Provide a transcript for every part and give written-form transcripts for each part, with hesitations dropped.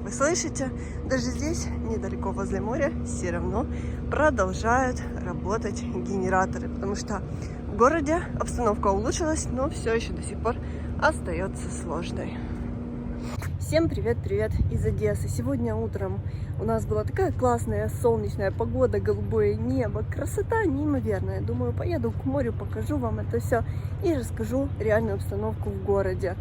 вы слышите, даже здесь, недалеко возле моря, все равно продолжают работать генераторы, потому что в городе обстановка улучшилась, но все еще до сих пор остается сложной. Всем привет-привет из Одессы. Сегодня утром у нас была такая классная солнечная погода, голубое небо, красота неимоверная. Думаю, поеду к морю, покажу вам это все и расскажу реальную обстановку в городе.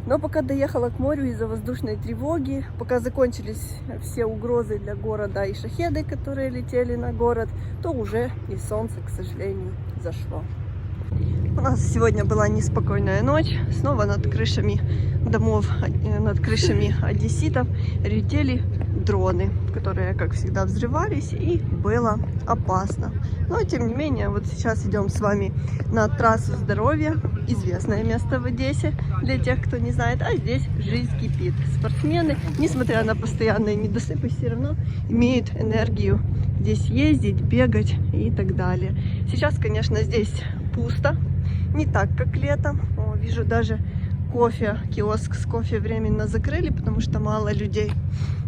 Но пока доехала к морю из-за воздушной тревоги, пока закончились все угрозы для города и шахеды, которые летели на город, то уже и солнце, к сожалению, зашло. У нас сегодня была неспокойная ночь. Снова над крышами домов, над крышами одесситов летели дроны, которые, как всегда, взрывались, и было опасно. Но, тем не менее, вот сейчас идем с вами на трассу здоровья, известное место в Одессе, для тех, кто не знает, а здесь жизнь кипит. Спортсмены, несмотря на постоянные недосыпы, все равно имеют энергию здесь ездить, бегать и так далее. Сейчас, конечно, здесь пусто, не так, как летом. О, вижу, даже киоск с кофе временно закрыли, потому что мало людей.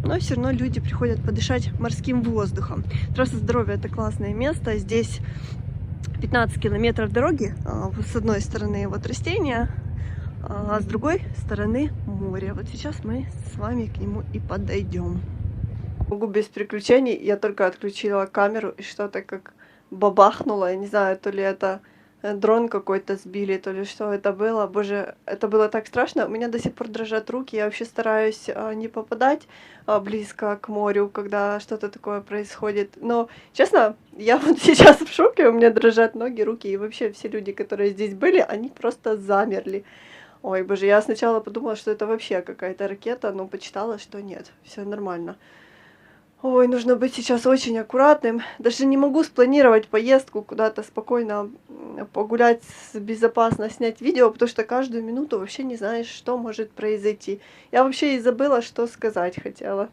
Но все равно люди приходят подышать морским воздухом. Трасса здоровья — это классное место. Здесь 15 километров дороги. С одной стороны вот растения, а с другой стороны море. Вот сейчас мы с вами к нему и подойдем. Могу без приключений. Я только отключила камеру, и что-то как бабахнуло. Я не знаю, то ли это дрон какой-то сбили, то ли что это было. Боже, это было так страшно. У меня до сих пор дрожат руки. Я вообще стараюсь не попадать близко к морю, когда что-то такое происходит. Но, честно, я вот сейчас в шоке. У меня дрожат ноги, руки. И вообще все люди, которые здесь были, они просто замерли. Ой, боже, я сначала подумала, что это вообще какая-то ракета, но почитала, что нет, все нормально. Ой, нужно быть сейчас очень аккуратным. Даже не могу спланировать поездку куда-то спокойно погулять, безопасно снять видео, потому что каждую минуту вообще не знаешь, что может произойти. Я вообще и забыла, что сказать хотела.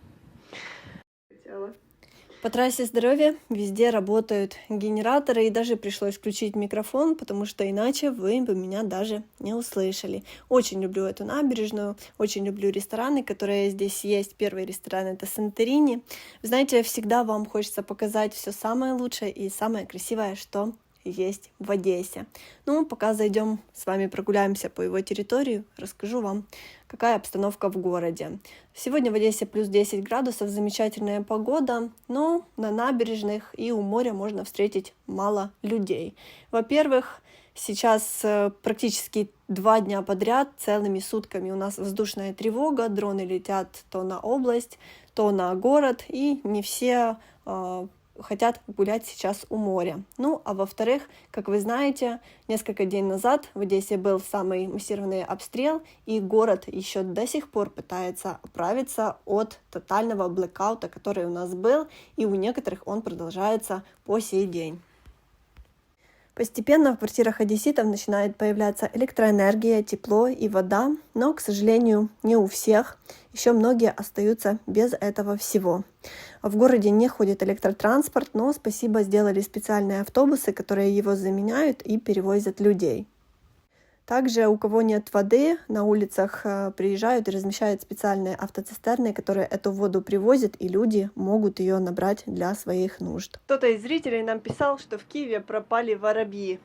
По трассе здоровья везде работают генераторы, и даже пришлось включить микрофон, потому что иначе вы бы меня даже не услышали. Очень люблю эту набережную, очень люблю рестораны, которые здесь есть. Первый ресторан — это Санторини. Вы знаете, всегда вам хочется показать все самое лучшее и самое красивое, что есть в Одессе. Ну, пока зайдем с вами, прогуляемся по его территории, расскажу вам, какая обстановка в городе. Сегодня в Одессе плюс 10 градусов, замечательная погода, но на набережных и у моря можно встретить мало людей. Во-первых, сейчас практически 2 дня подряд, целыми сутками у нас воздушная тревога, дроны летят то на область, то на город, и не все хотят гулять сейчас у моря. Ну, а во-вторых, как вы знаете, несколько дней назад в Одессе был самый массированный обстрел, и город еще до сих пор пытается оправиться от тотального блэкаута, который у нас был, и у некоторых он продолжается по сей день. Постепенно в квартирах одесситов начинает появляться электроэнергия, тепло и вода, но, к сожалению, не у всех. Еще многие остаются без этого всего. В городе не ходит электротранспорт, но спасибо, сделали специальные автобусы, которые его заменяют и перевозят людей. Также, у кого нет воды, на улицах приезжают и размещают специальные автоцистерны, которые эту воду привозят, и люди могут ее набрать для своих нужд. Кто-то из зрителей нам писал, что в Киеве пропали воробьи.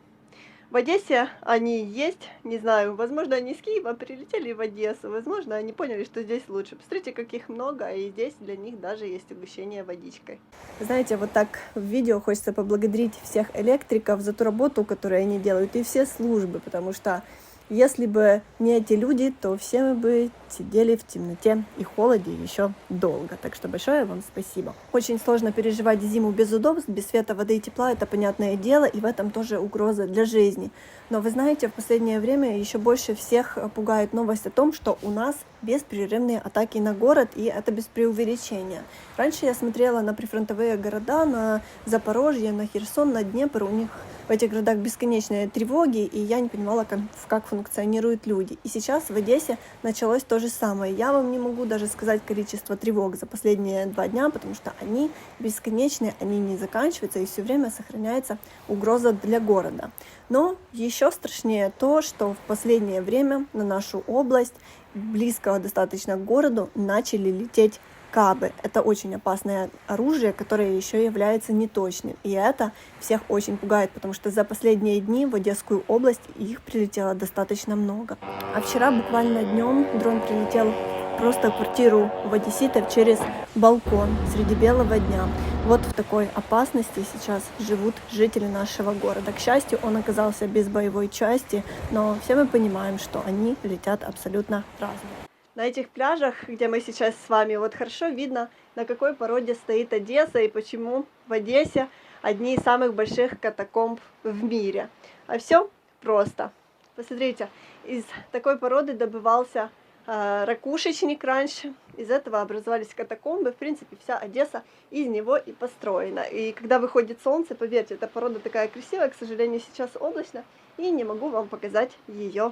В Одессе они есть, не знаю, возможно, они из Киева прилетели в Одессу, возможно, они поняли, что здесь лучше. Посмотрите, как их много, и здесь для них даже есть угощение водичкой. Знаете, вот так в видео хочется поблагодарить всех электриков за ту работу, которую они делают, и все службы, потому что если бы не эти люди, то все мы бы сидели в темноте и холоде еще долго. Так что большое вам спасибо. Очень сложно переживать зиму без удобств, без света, воды и тепла, это понятное дело, и в этом тоже угроза для жизни. Но вы знаете, в последнее время еще больше всех пугает новость о том, что у нас беспрерывные атаки на город, и это без преувеличения. Раньше я смотрела на прифронтовые города, на Запорожье, на Херсон, на Днепр, у них в этих городах бесконечные тревоги, и я не понимала, как функционируют люди. И сейчас в Одессе началось то же самое. Я вам не могу даже сказать количество тревог за последние 2 дня, потому что они бесконечные, они не заканчиваются, и все время сохраняется угроза для города. Но еще страшнее то, что в последнее время на нашу область, близко достаточно к городу, начали лететь кабы. Это очень опасное оружие, которое еще является неточным. И это всех очень пугает, потому что за последние дни в Одесскую область их прилетело достаточно много. А вчера буквально днем дрон прилетел просто в квартиру в одесситов через балкон среди белого дня. Вот в такой опасности сейчас живут жители нашего города. К счастью, он оказался без боевой части, но все мы понимаем, что они летят абсолютно разные. На этих пляжах, где мы сейчас с вами, вот хорошо видно, на какой породе стоит Одесса и почему в Одессе одни из самых больших катакомб в мире. А все просто. Посмотрите, из такой породы добывался ракушечник раньше, из этого образовались катакомбы, в принципе, вся Одесса из него и построена. И когда выходит солнце, поверьте, эта порода такая красивая, к сожалению, сейчас облачно, и не могу вам показать ее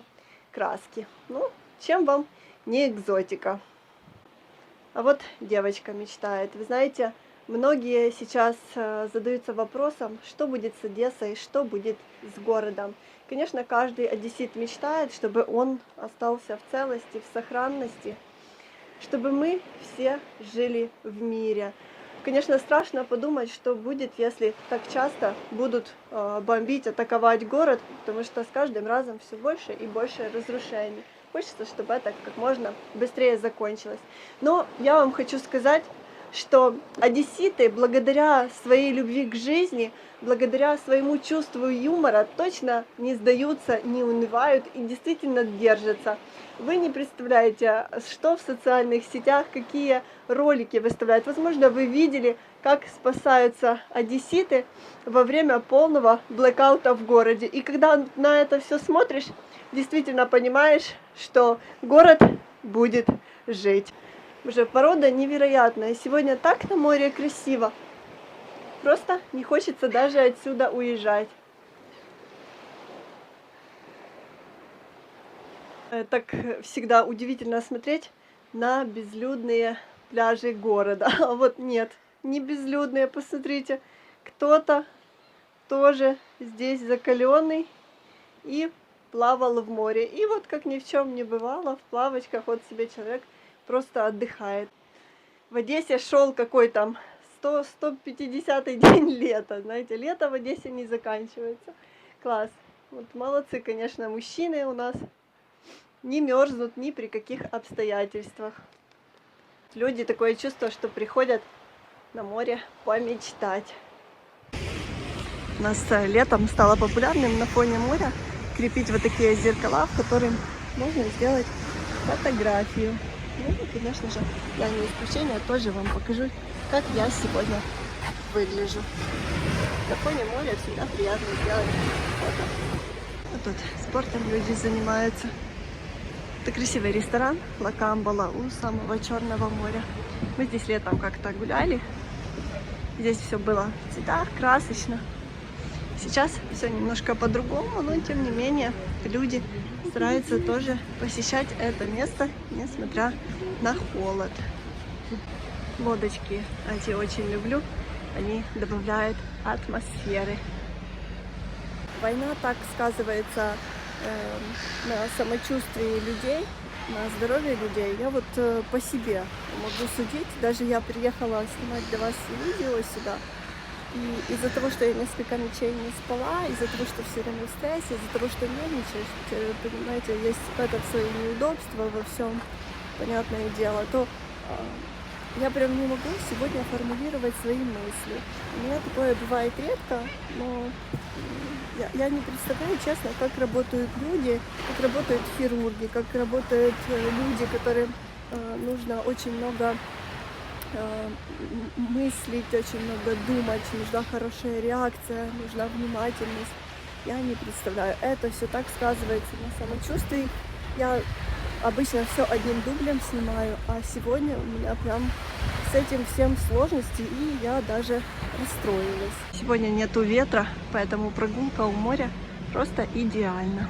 краски. Ну, чем вам не экзотика? А вот девочка мечтает. Вы знаете, многие сейчас задаются вопросом, что будет с Одессой, что будет с городом. Конечно, каждый одессит мечтает, чтобы он остался в целости, в сохранности, чтобы мы все жили в мире. Конечно, страшно подумать, что будет, если так часто будут бомбить, атаковать город, потому что с каждым разом все больше и больше разрушений. Хочется, чтобы это как можно быстрее закончилось. Но я вам хочу сказать, что одесситы, благодаря своей любви к жизни, благодаря своему чувству юмора, точно не сдаются, не унывают и действительно держатся. Вы не представляете, что в социальных сетях, какие ролики выставляют. Возможно, вы видели, как спасаются одесситы во время полного блэкаута в городе. И когда на это все смотришь, действительно понимаешь, что город будет жить. Уже порода невероятная. Сегодня так на море красиво. Просто не хочется даже отсюда уезжать. Так всегда удивительно смотреть на безлюдные пляжи города. А вот нет, не безлюдные, посмотрите. Кто-то тоже здесь закаленный и плавал в море. И вот как ни в чем не бывало, в плавочках вот себе человек просто отдыхает. В Одессе шел какой там 150-й день лета. Знаете, лето в Одессе не заканчивается. Класс. Вот молодцы, конечно, мужчины у нас не мерзнут ни при каких обстоятельствах. Люди такое чувство, что приходят на море помечтать. У нас летом стало популярным на фоне моря крепить вот такие зеркала, в которых можно сделать фотографию. Ну и, конечно же, я не исключение, тоже вам покажу, как я сегодня выгляжу. На фоне моря всегда приятно сделать фото. А тут спортом люди занимаются. Это красивый ресторан Ла Камбала у самого Черного моря. Мы здесь летом как-то гуляли. Здесь все было в цветах, красочно. Сейчас все немножко по-другому, но тем не менее люди стараются тоже посещать это место, несмотря на холод. Лодочки эти очень люблю, они добавляют атмосферы. Война так сказывается на самочувствии людей, на здоровье людей. Я вот по себе могу судить. Даже я приехала снимать для вас видео сюда. И из-за того, что я несколько ночей не спала, из-за того, что все время в стрессе, из-за того, что нервничаешь, понимаете, есть это свои неудобства во всем, понятное дело, то я прям не могу сегодня формулировать свои мысли. У меня такое бывает редко, но я не представляю, честно, как работают люди, как работают хирурги, как работают люди, которым нужно очень много мыслить, очень много думать, нужна хорошая реакция, нужна внимательность. Я не представляю. Это все так сказывается на самочувствии. Я обычно все одним дублем снимаю, а сегодня у меня прям с этим всем сложности, и я даже расстроилась. Сегодня нету ветра, поэтому прогулка у моря просто идеальна.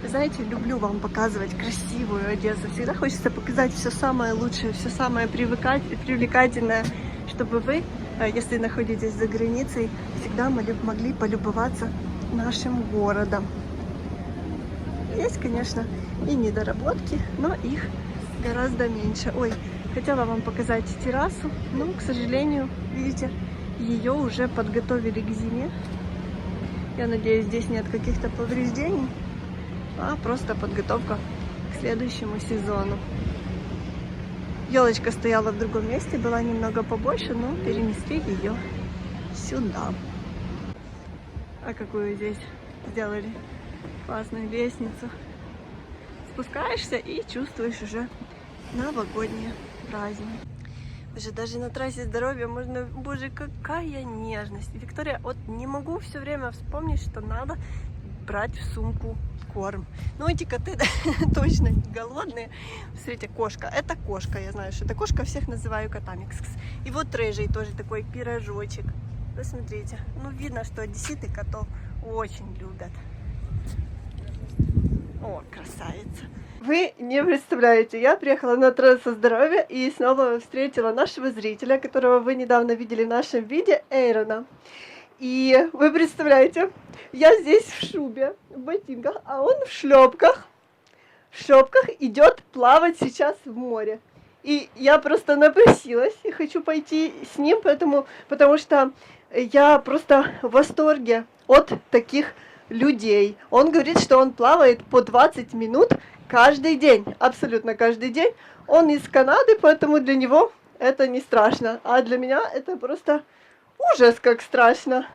Знаете, люблю вам показывать красивую Одессу. Всегда хочется показать все самое лучшее, все самое привлекательное, чтобы вы, если находитесь за границей, всегда могли полюбоваться нашим городом. Есть, конечно, и недоработки, но их гораздо меньше. Ой, хотела вам показать террасу, но, к сожалению, видите, ее уже подготовили к зиме. Я надеюсь, здесь нет каких-то повреждений, а просто подготовка к следующему сезону. Елочка стояла в другом месте, была немного побольше, но перенесли ее сюда. А какую здесь сделали классную лестницу. Спускаешься и чувствуешь уже новогодние праздники. Даже на трассе здоровья можно... Боже, какая нежность. Виктория, вот не могу все время вспомнить, что надо брать в сумку корм. Ну, эти коты точно голодные. Смотрите, кошка. Это кошка, я знаю, что это кошка. Всех называю котами. И вот рыжий тоже такой пирожочек. Посмотрите. Ну, видно, что одесситы котов очень любят. О, красавица. Вы не представляете, я приехала на трассу здоровья и снова встретила нашего зрителя, которого вы недавно видели в нашем видео, Эйрона. И вы представляете, я здесь в шубе, в ботинках, а он в шлепках. В шлепках идет плавать сейчас в море. И я просто напросилась и хочу пойти с ним, потому что я просто в восторге от таких людей. Он говорит, что он плавает по 20 минут каждый день, абсолютно каждый день. Он из Канады, поэтому для него это не страшно, а для меня это просто... Ужас, как страшно.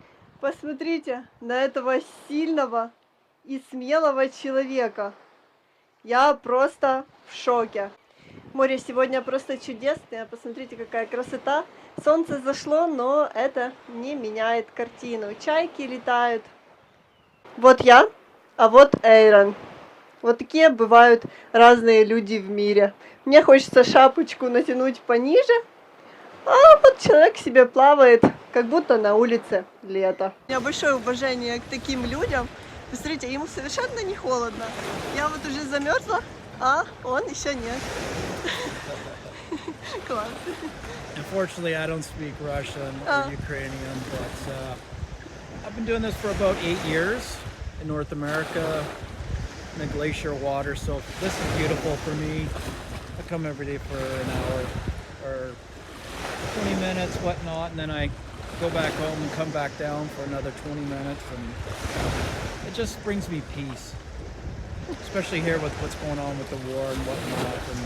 Посмотрите на этого сильного и смелого человека. Я просто в шоке. Море сегодня просто чудесное. Посмотрите, какая красота. Солнце зашло, но это не меняет картину. Чайки летают. Вот я, а вот Эйрон. Вот такие бывают разные люди в мире. Мне хочется шапочку натянуть пониже. А вот человек себе плавает, как будто на улице лето. У меня большое уважение к таким людям. Посмотрите, ему совершенно не холодно. Я вот уже замерзла, а он еще нет. Класс. Unfortunately, I don't speak Russian or Ukrainian, but I've been doing this for about 8 years in North America in the glacier water, so this is beautiful for me. I come every day for an hour or 20 minutes, whatnot, and then I go back home and come back down for another 20 minutes, and it just brings me peace, especially here with what's going on with the war and whatnot, and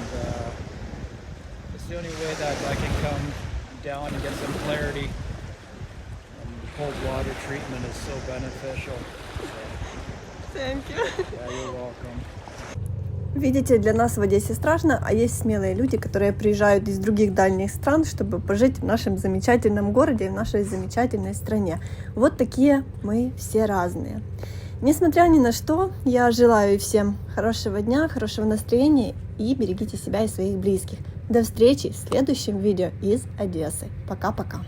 it's the only way that I can come down and get some clarity, and cold water treatment is so beneficial. Thank you. Yeah, you're welcome. Видите, для нас в Одессе страшно, а есть смелые люди, которые приезжают из других дальних стран, чтобы пожить в нашем замечательном городе, в нашей замечательной стране. Вот такие мы все разные. Несмотря ни на что, я желаю всем хорошего дня, хорошего настроения и берегите себя и своих близких. До встречи в следующем видео из Одессы. Пока-пока.